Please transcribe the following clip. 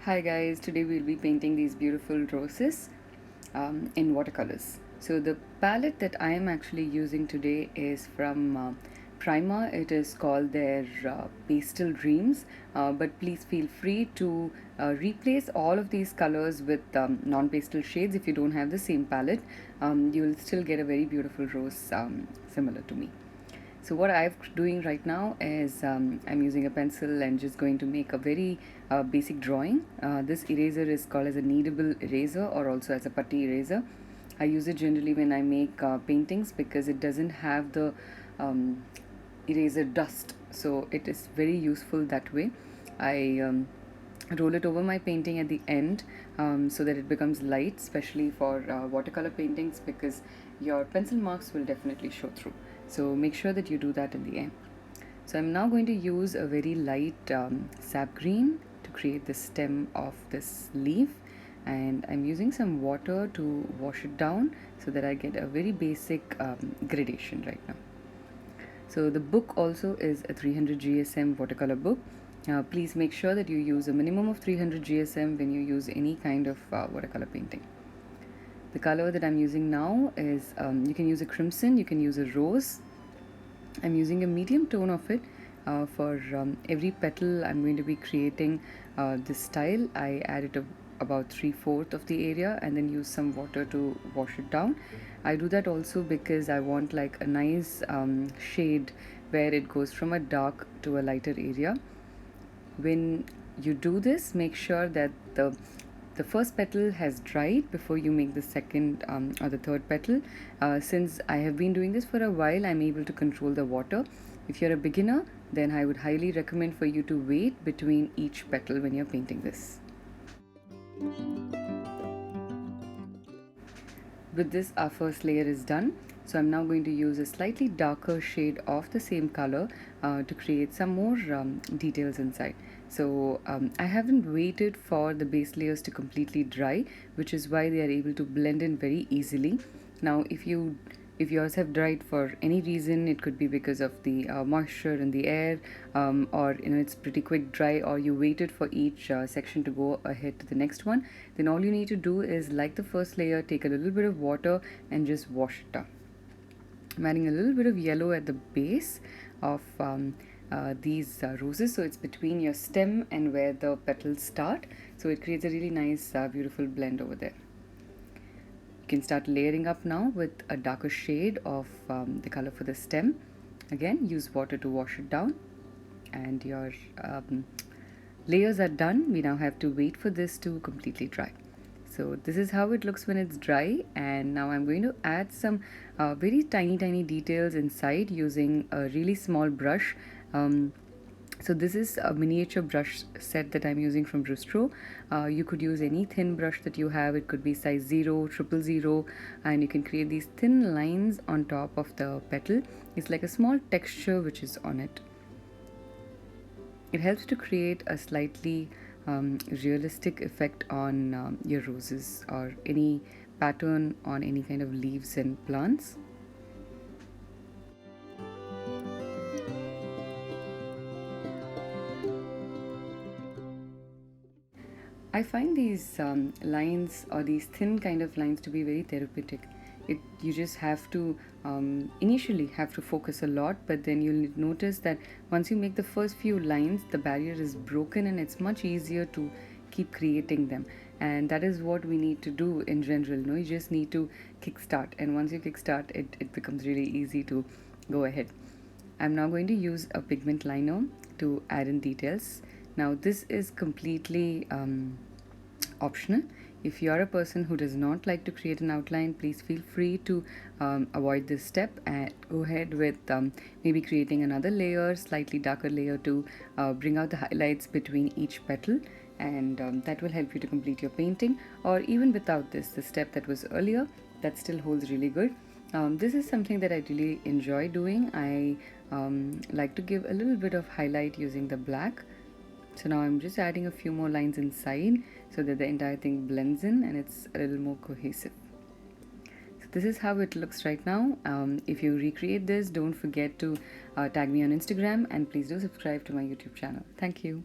Hi guys, today we'll be painting these beautiful roses in watercolors. So the palette that I am actually using today is from Prima. It is called their Pastel Dreams, but please feel free to replace all of these colors with non-pastel shades. If you don't have the same palette, you'll still get a very beautiful rose similar to me. So what I'm doing right now is I'm using a pencil and just going to make a very basic drawing. This eraser is called as a kneadable eraser or also as a putty eraser. I use it generally when I make paintings because it doesn't have the eraser dust, so it is very useful that way. I roll it over my painting at the end so that it becomes light, especially for watercolor paintings, because your pencil marks will definitely show through. So make sure that you do that in the end. So I'm now going to use a very light sap green to create the stem of this leaf, and I'm using some water to wash it down so that I get a very basic gradation right now. So the book also is a 300 GSM watercolor book. Please make sure that you use a minimum of 300 GSM when you use any kind of watercolor painting. The color that I'm using now is, you can use a crimson, you can use a rose. I'm using a medium tone of it. For every petal I'm going to be creating this style. I added about 3/4 of the area and then use some water to wash it down. I do that also because I want like a nice shade where it goes from a dark to a lighter area. When you do this, make sure that the first petal has dried before you make the second or the third petal. Since I have been doing this for a while, I'm able to control the water. If you're a beginner, then I would highly recommend for you to wait between each petal when you're painting this. With this, our first layer is done. So I'm now going to use a slightly darker shade of the same color to create some more details inside. So I haven't waited for the base layers to completely dry, which is why they are able to blend in very easily. Now if yours have dried for any reason, it could be because of the moisture in the air, or it's pretty quick dry, or you waited for each section to go ahead to the next one, then all you need to do is, like the first layer, take a little bit of water and just wash it down. I'm adding a little bit of yellow at the base of these roses, so it's between your stem and where the petals start, so it creates a really nice beautiful blend over there. You can start layering up now with a darker shade of the color for the stem. Again, use water to wash it down, and your layers are done. We now have to wait for this to completely dry. So this is how it looks when it's dry, and now I'm going to add some very tiny details inside using a really small brush. So this is a miniature brush set that I'm using from Rustro. You could use any thin brush that you have. It could be size 0, 000, and you can create these thin lines on top of the petal. It's like a small texture which is on it. It helps to create a slightly realistic effect on your roses or any pattern on any kind of leaves and plants. I find these lines or these thin kind of lines to be very therapeutic. You just have to initially have to focus a lot, but then you'll notice that once you make the first few lines, the barrier is broken and it's much easier to keep creating them. And that is what we need to do in general. You just need to kickstart, and once you kickstart, it becomes really easy to go ahead. I'm now going to use a pigment liner to add in details. Now this is completely optional. If you are a person who does not like to create an outline, please feel free to avoid this step and go ahead with maybe creating another layer, slightly darker layer, to bring out the highlights between each petal, and that will help you to complete your painting. Or even without this, the step that was earlier, that still holds really good. This is something that I really enjoy doing. I like to give a little bit of highlight using the black. So now I'm just adding a few more lines inside so that the entire thing blends in and it's a little more cohesive. So this is how it looks right now. If you recreate this, don't forget to tag me on Instagram, and please do subscribe to my YouTube channel. Thank you.